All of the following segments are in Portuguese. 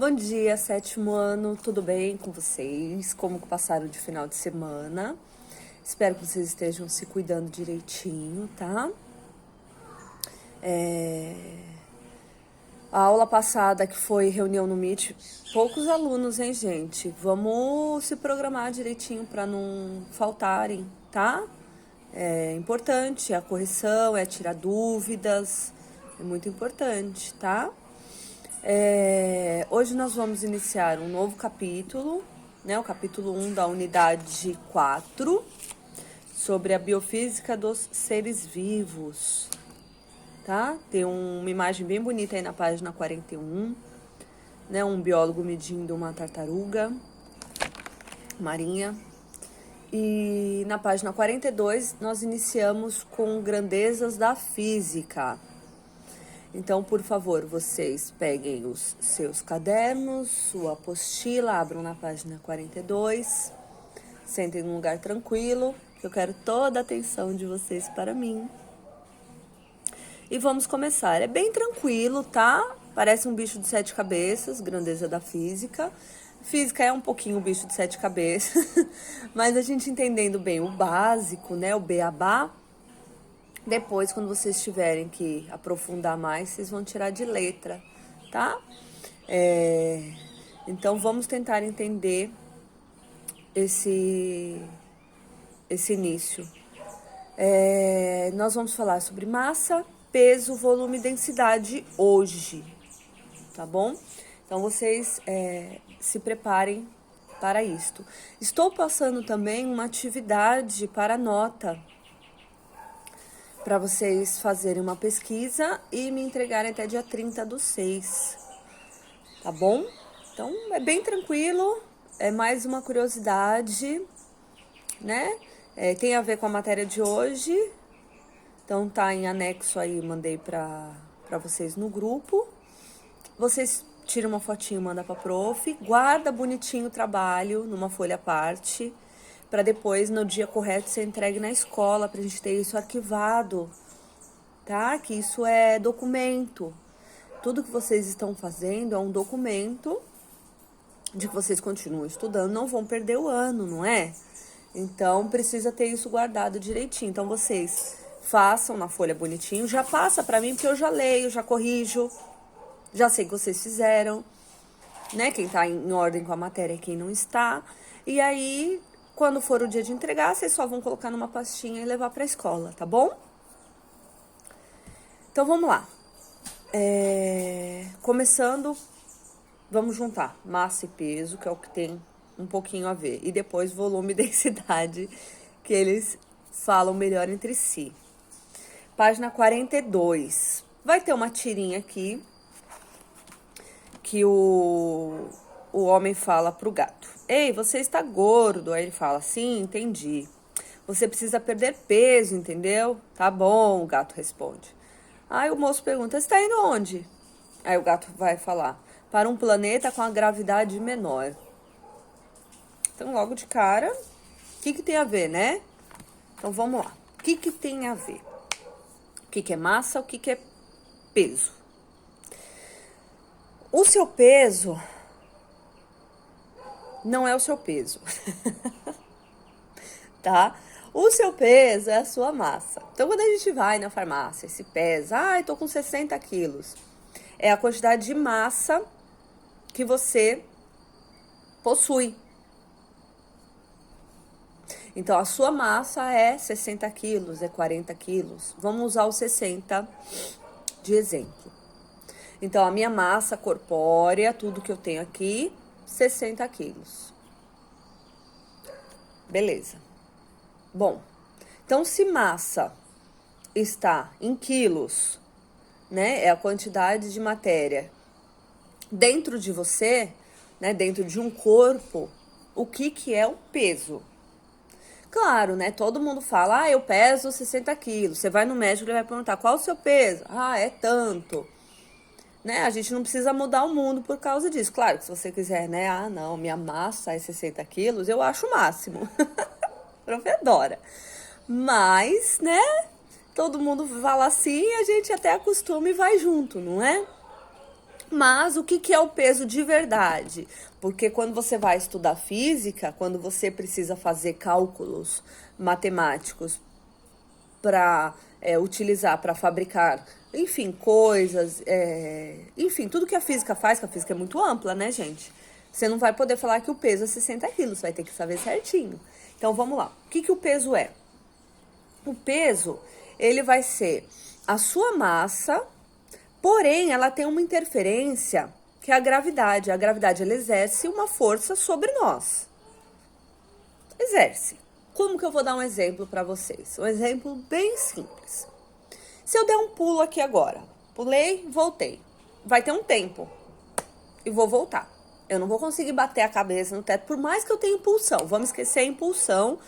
Bom dia, sétimo ano, tudo bem com vocês? Como que passaram de final de semana? Espero que vocês estejam se cuidando direitinho, tá? A aula passada, que foi reunião no Meet, poucos alunos, hein, gente? Vamos se programar direitinho para não faltarem, tá? É importante, a correção, é tirar dúvidas, é muito importante, tá? Hoje nós vamos iniciar um novo capítulo, né? O capítulo 1 da unidade 4, sobre a biofísica dos seres vivos, tá? Tem uma imagem bem bonita aí na página 41, né? Um biólogo medindo uma tartaruga marinha. E na página 42 nós iniciamos com grandezas da física. Então, por favor, vocês peguem os seus cadernos, sua apostila, abram na página 42, sentem num lugar tranquilo, que eu quero toda a atenção de vocês para mim. E vamos começar. É bem tranquilo, tá? Parece um bicho de 7 cabeças, grandeza da física. Física é um pouquinho o bicho de 7 cabeças, mas a gente entendendo bem o básico, né, o beabá. Depois, quando vocês tiverem que aprofundar mais, vocês vão tirar de letra, tá? Então, vamos tentar entender esse início. Nós vamos falar sobre massa, peso, volume e densidade hoje, tá bom? Então, vocês se preparem para isto. Estou passando também uma atividade para nota, para vocês fazerem uma pesquisa e me entregarem até dia 30/6, tá bom? Então, é bem tranquilo, é mais uma curiosidade, né? Tem a ver com a matéria de hoje, então tá em anexo aí, mandei para vocês no grupo. Vocês tiram uma fotinho, manda pra prof, guarda bonitinho o trabalho numa folha à parte, para depois, no dia correto, ser entregue na escola, pra gente ter isso arquivado, tá? Que isso é documento. Tudo que vocês estão fazendo é um documento de que vocês continuam estudando, não vão perder o ano, não é? Então, precisa ter isso guardado direitinho. Então, vocês façam na folha bonitinho, já passa pra mim, porque eu já leio, já corrijo, já sei que vocês fizeram, né? Quem tá em ordem com a matéria e quem não está. E aí, quando for o dia de entregar, vocês só vão colocar numa pastinha e levar pra escola, tá bom? Então, vamos lá. Começando, vamos juntar massa e peso, que é o que tem um pouquinho a ver. E depois volume e densidade, que eles falam melhor entre si. Página 42. Vai ter uma tirinha aqui que o homem fala pro gato: ei, você está gordo. Aí ele fala: sim, entendi. Você precisa perder peso, entendeu? Tá bom, o gato responde. Aí o moço pergunta: você está indo onde? Aí o gato vai falar: para um planeta com a gravidade menor. Então, logo de cara, o que tem a ver, né? Então, vamos lá. O que tem a ver? O que é massa, o que é peso? O seu peso não é o seu peso, tá? O seu peso é a sua massa. Então, quando a gente vai na farmácia e se pesa, tô com 60 quilos, é a quantidade de massa que você possui. Então, a sua massa é 60 quilos, é 40 quilos. Vamos usar o 60 de exemplo. Então, a minha massa corpórea, tudo que eu tenho aqui, 60 quilos. Beleza. Bom, então se massa está em quilos, né? É a quantidade de matéria dentro de você, né? Dentro de um corpo, o que é o peso? Claro, né? Todo mundo fala: eu peso 60 quilos. Você vai no médico, ele vai perguntar: qual o seu peso? É tanto. Né? A gente não precisa mudar o mundo por causa disso. Claro que se você quiser, né? Não, minha massa é 60 quilos, eu acho o máximo. Prof. adora. Mas, né? Todo mundo fala assim e a gente até acostuma e vai junto, não é? Mas o que é o peso de verdade? Porque quando você vai estudar física, quando você precisa fazer cálculos matemáticos para utilizar, para fabricar, enfim, coisas, enfim, tudo que a física faz, que a física é muito ampla, né, gente? Você não vai poder falar que o peso é 60 quilos, você vai ter que saber certinho. Então, vamos lá. O que o peso é? O peso, ele vai ser a sua massa, porém, ela tem uma interferência que é a gravidade. A gravidade, ela exerce uma força sobre nós. Exerce. Como que eu vou dar um exemplo para vocês? Um exemplo bem simples. Se eu der um pulo aqui agora, pulei, voltei, vai ter um tempo e vou voltar. Eu não vou conseguir bater a cabeça no teto, por mais que eu tenha impulsão. Vamos esquecer a impulsão,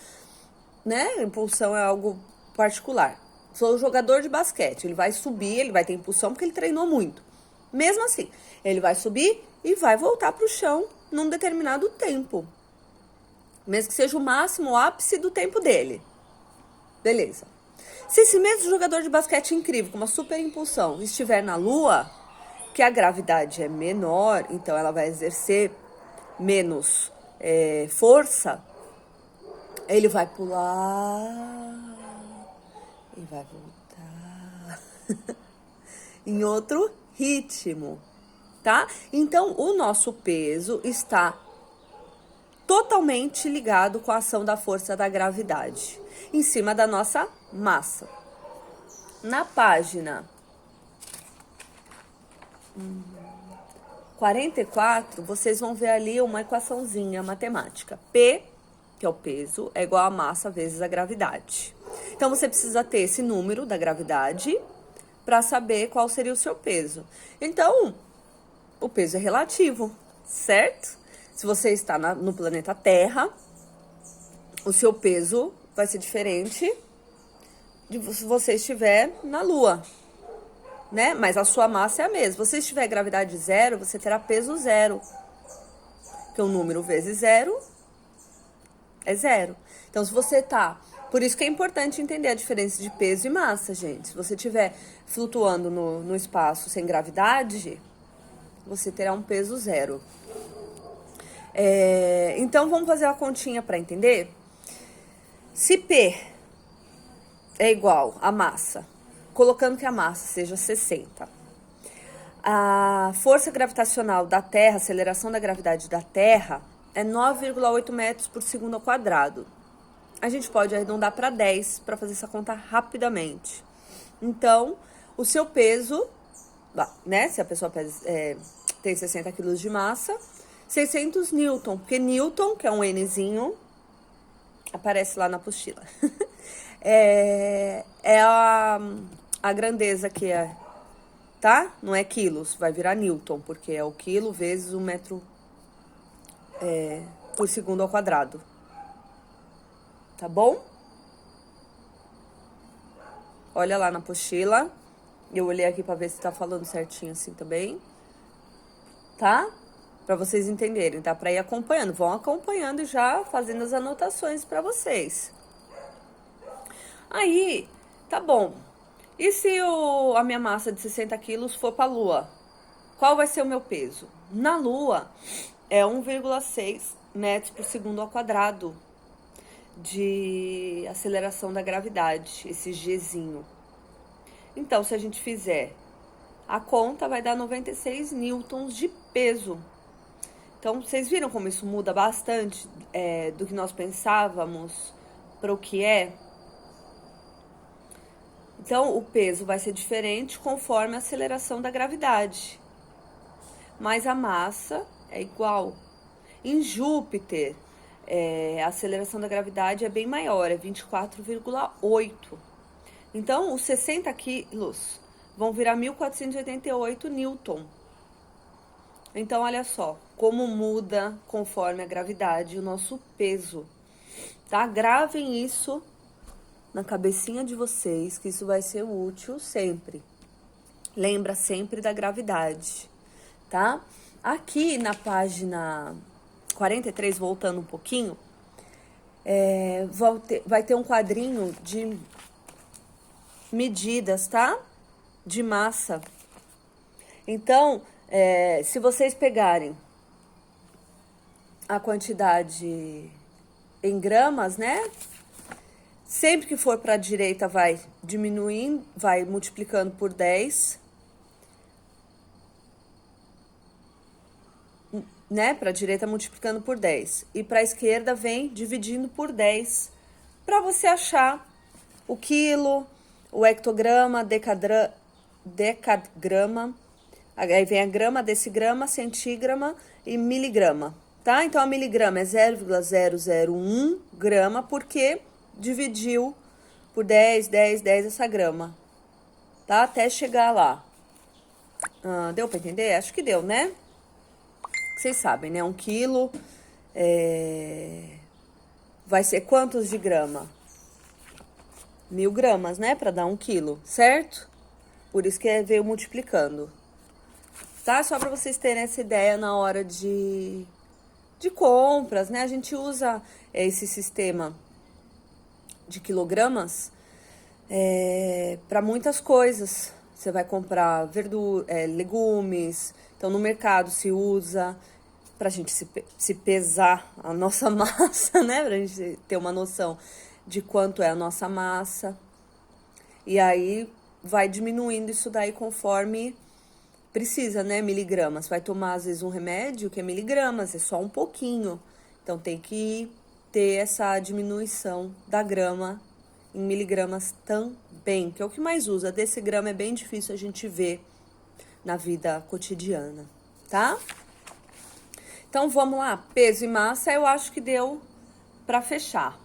né? Impulsão é algo particular. Sou jogador de basquete, ele vai subir, ele vai ter impulsão porque ele treinou muito. Mesmo assim, ele vai subir e vai voltar para o chão num determinado tempo. Mesmo que seja o máximo, o ápice do tempo dele. Beleza. Se esse mesmo jogador de basquete incrível, com uma super impulsão, estiver na Lua, que a gravidade é menor, então ela vai exercer menos força, ele vai pular e vai voltar em outro ritmo, tá? Então, o nosso peso está totalmente ligado com a ação da força da gravidade em cima da nossa massa. Na página 44, vocês vão ver ali uma equaçãozinha matemática. P, que é o peso, é igual a massa vezes a gravidade. Então, você precisa ter esse número da gravidade para saber qual seria o seu peso. Então, o peso é relativo, certo? Se você está no planeta Terra, o seu peso vai ser diferente de se você estiver na Lua, né? Mas a sua massa é a mesma. Se você estiver gravidade zero, você terá peso zero. Porque o número vezes zero é zero. Então, se você tá... Por isso que é importante entender a diferença de peso e massa, gente. Se você estiver flutuando no espaço sem gravidade, você terá um peso zero. Então, vamos fazer uma continha para entender? Se P é igual a massa, colocando que a massa seja 60, a força gravitacional da Terra, a aceleração da gravidade da Terra, é 9,8 metros por segundo ao quadrado. A gente pode arredondar para 10 para fazer essa conta rapidamente. Então, o seu peso, né? Se a pessoa tem 60 quilos de massa, 600 newton, porque newton, que é um Nzinho, aparece lá na apostila, é a grandeza que é, tá? Não é quilos, vai virar newton, porque é o quilo vezes o metro por segundo ao quadrado. Tá bom? Olha lá na apostila. Eu olhei aqui pra ver se tá falando certinho assim também. Tá? Pra vocês entenderem, tá? Pra ir acompanhando. Vão acompanhando e já fazendo as anotações pra vocês. Aí, tá bom. E se a minha massa de 60 quilos for pra Lua? Qual vai ser o meu peso? Na Lua, é 1,6 metros por segundo ao quadrado de aceleração da gravidade, esse Gzinho. Então, se a gente fizer a conta, vai dar 96 newtons de peso. Então, vocês viram como isso muda bastante do que nós pensávamos para o que é? Então, o peso vai ser diferente conforme a aceleração da gravidade. Mas a massa é igual. Em Júpiter, a aceleração da gravidade é bem maior, é 24,8. Então, os 60 quilos vão virar 1.488 newton. Então, olha só, como muda conforme a gravidade o nosso peso, tá? Gravem isso na cabecinha de vocês, que isso vai ser útil sempre. Lembra sempre da gravidade, tá? Aqui na página 43, voltando um pouquinho, vai ter um quadrinho de medidas, tá? De massa. Então, Se vocês pegarem a quantidade em gramas, né? Sempre que for para a direita vai diminuindo, vai multiplicando por 10. Né? Para a direita multiplicando por 10. E para a esquerda vem dividindo por 10. Para você achar o quilo, o hectograma, decagrama. Aí vem a grama, decigrama, centigrama e miligrama, tá? Então, a miligrama é 0,001 grama, porque dividiu por 10, 10, 10 essa grama, tá? Até chegar lá. Deu pra entender? Acho que deu, né? Vocês sabem, né? 1 quilo vai ser quantos de grama? 1000 gramas, né? Pra dar 1 quilo, certo? Por isso que veio multiplicando. Tá? Só para vocês terem essa ideia na hora de compras, né? A gente usa esse sistema de quilogramas para muitas coisas. Você vai comprar legumes, então no mercado se usa para a gente se pesar a nossa massa, né? Pra gente ter uma noção de quanto é a nossa massa. E aí vai diminuindo isso daí conforme precisa, né, miligramas. Vai tomar, às vezes, um remédio que é miligramas, é só um pouquinho. Então, tem que ter essa diminuição da grama em miligramas também, que é o que mais usa. Desse grama é bem difícil a gente ver na vida cotidiana, tá? Então, vamos lá. Peso e massa, eu acho que deu para fechar.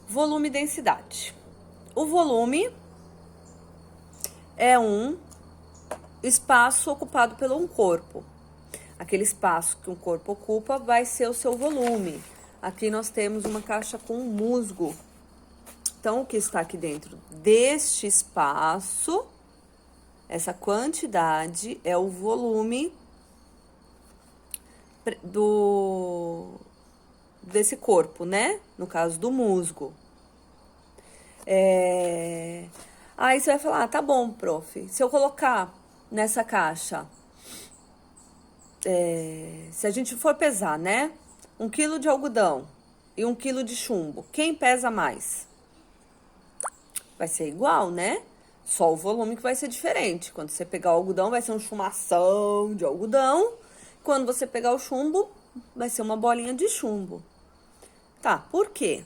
Volume e densidade. O volume é um espaço ocupado pelo um corpo. Aquele espaço que um corpo ocupa vai ser o seu volume. Aqui nós temos uma caixa com um musgo. Então, o que está aqui dentro deste espaço, essa quantidade é o volume desse corpo, né? No caso do musgo. Aí você vai falar, tá bom, prof. Se eu colocar nessa caixa, se a gente for pesar, né? 1 quilo de algodão e 1 quilo de chumbo, quem pesa mais? Vai ser igual, né? Só o volume que vai ser diferente. Quando você pegar o algodão, vai ser um chumação de algodão. Quando você pegar o chumbo, vai ser uma bolinha de chumbo. Tá, por quê?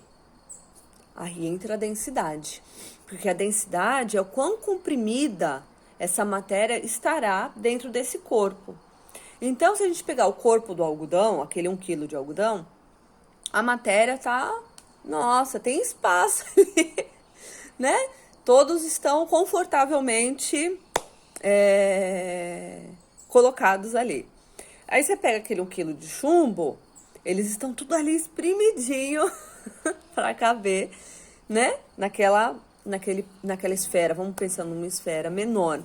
Aí entra a densidade. Porque a densidade é o quão comprimida essa matéria estará dentro desse corpo. Então, se a gente pegar o corpo do algodão, aquele 1 quilo de algodão, a matéria tá... Nossa, tem espaço ali, né? Todos estão confortavelmente colocados ali. Aí você pega aquele 1 quilo de chumbo, eles estão tudo ali espremidinho para caber, né? Naquela esfera, vamos pensar numa esfera menor.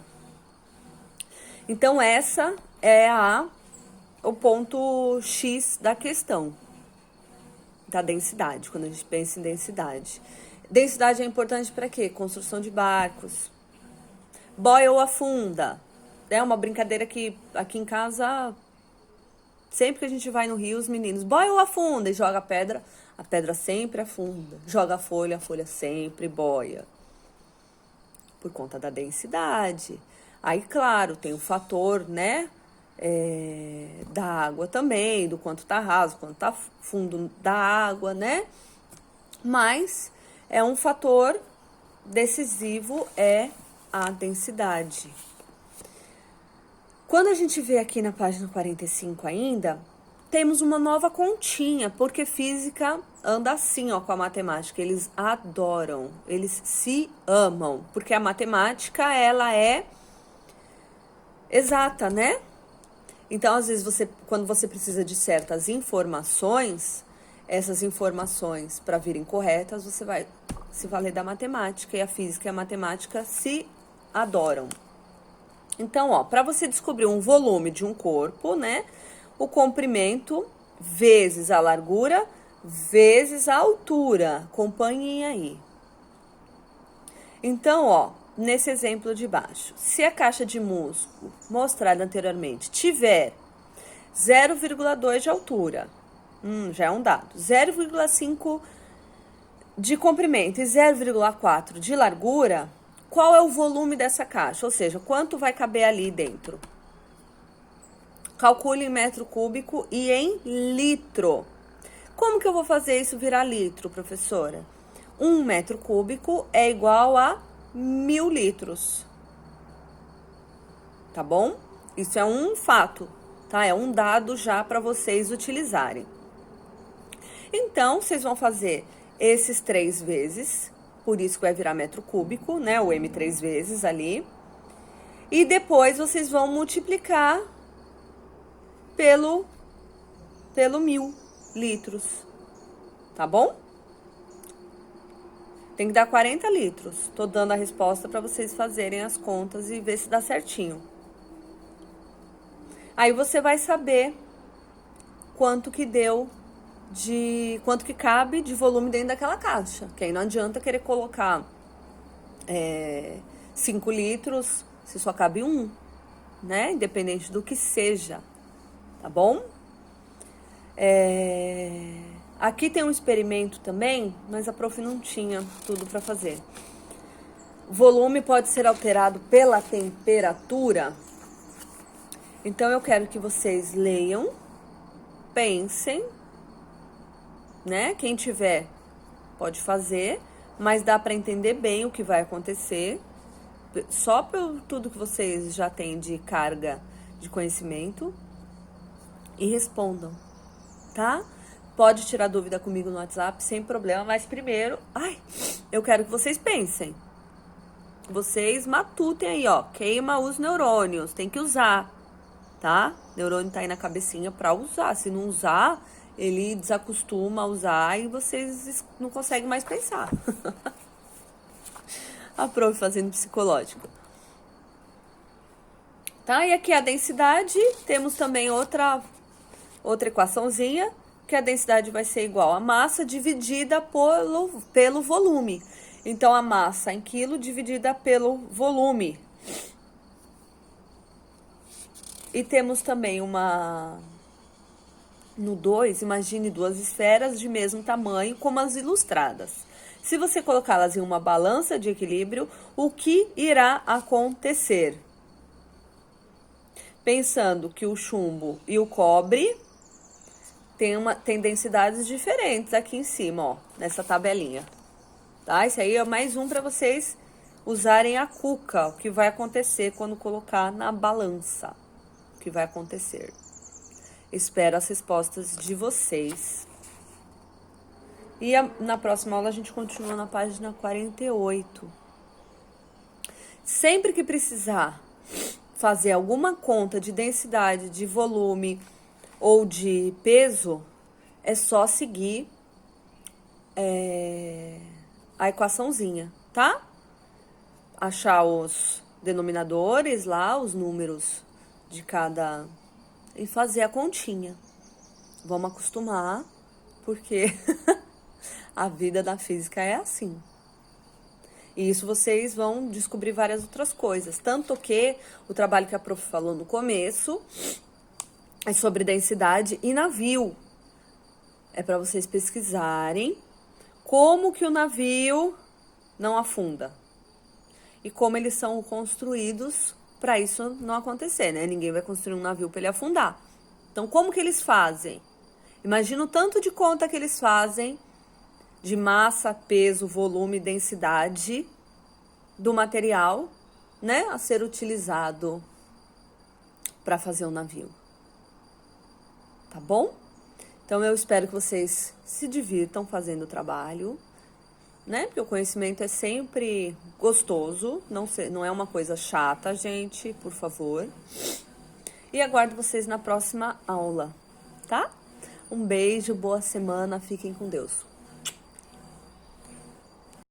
Então, essa é o ponto X da questão, da densidade, quando a gente pensa em densidade. Densidade é importante para quê? Construção de barcos. Boia ou afunda. É uma brincadeira que aqui em casa, sempre que a gente vai no rio, os meninos, boia ou afunda, e joga a pedra sempre afunda. Joga a folha sempre boia. Por conta da densidade. Aí, claro, tem o fator, né, da água também, do quanto tá raso, quanto tá fundo da água, né? Mas um fator decisivo é a densidade. Quando a gente vê aqui na página 45 ainda, temos uma nova continha, porque física anda assim, ó, com a matemática. Eles adoram, eles se amam, porque a matemática, ela é exata, né? Então, às vezes, quando você precisa de certas informações, essas informações, para virem corretas, você vai se valer da matemática, e a física e a matemática se adoram. Então, ó, para você descobrir um volume de um corpo, né? O comprimento vezes a largura vezes a altura. Acompanhem aí. Então, ó, nesse exemplo de baixo, se a caixa de musgo mostrada anteriormente tiver 0,2 de altura, já é um dado, 0,5 de comprimento e 0,4 de largura, qual é o volume dessa caixa? Ou seja, quanto vai caber ali dentro? Calcule em metro cúbico e em litro. Como que eu vou fazer isso virar litro, professora? 1 metro cúbico é igual a 1000 litros. Tá bom? Isso é um fato, tá? É um dado já para vocês utilizarem. Então, vocês vão fazer esses 3 vezes, por isso que vai virar metro cúbico, né? O M 3 vezes ali. E depois vocês vão multiplicar pelo 1000 litros, tá bom? Tem que dar 40 litros. Tô dando a resposta para vocês fazerem as contas e ver se dá certinho. Aí você vai saber quanto que deu quanto que cabe de volume dentro daquela caixa. Que aí não adianta querer colocar 5 litros se só cabe 1, né? Independente do que seja, tá bom? Aqui tem um experimento também, mas a prof não tinha tudo para fazer. O volume pode ser alterado pela temperatura. Então, eu quero que vocês leiam, pensem, né? Quem tiver pode fazer, mas dá para entender bem o que vai acontecer, só por tudo que vocês já têm de carga de conhecimento, e respondam, tá? Pode tirar dúvida comigo no WhatsApp, sem problema, mas primeiro, eu quero que vocês pensem. Vocês matutem aí, ó, queima os neurônios, tem que usar, tá? O neurônio tá aí na cabecinha pra usar, se não usar, ele desacostuma a usar e vocês não conseguem mais pensar. A prof fazendo psicológico. Tá? E aqui a densidade, temos também outra equaçãozinha, que a densidade vai ser igual a massa dividida pelo volume. Então, a massa em quilo dividida pelo volume. E temos também no 2, imagine 2 esferas de mesmo tamanho, como as ilustradas. Se você colocá-las em uma balança de equilíbrio, o que irá acontecer? Pensando que o chumbo e o cobre tem densidades diferentes aqui em cima, ó, nessa tabelinha. Tá? Esse aí é mais um para vocês usarem a cuca, o que vai acontecer quando colocar na balança. O que vai acontecer. Espero as respostas de vocês. E na próxima aula a gente continua na página 48. Sempre que precisar fazer alguma conta de densidade, de volume ou de peso, é só seguir a equaçãozinha, tá? Achar os denominadores lá, os números de cada... e fazer a continha. Vamos acostumar, porque a vida da física é assim. E isso vocês vão descobrir várias outras coisas. Tanto que o trabalho que a prof falou no começo é sobre densidade e navio. É para vocês pesquisarem como que o navio não afunda. E como eles são construídos para isso não acontecer, né? Ninguém vai construir um navio para ele afundar. Então, como que eles fazem? Imagina o tanto de conta que eles fazem de massa, peso, volume, densidade do material, né, a ser utilizado para fazer um navio. Tá bom? Então, eu espero que vocês se divirtam fazendo o trabalho, né? Porque o conhecimento é sempre gostoso, não é uma coisa chata, gente, por favor. E aguardo vocês na próxima aula, tá? Um beijo, boa semana, fiquem com Deus.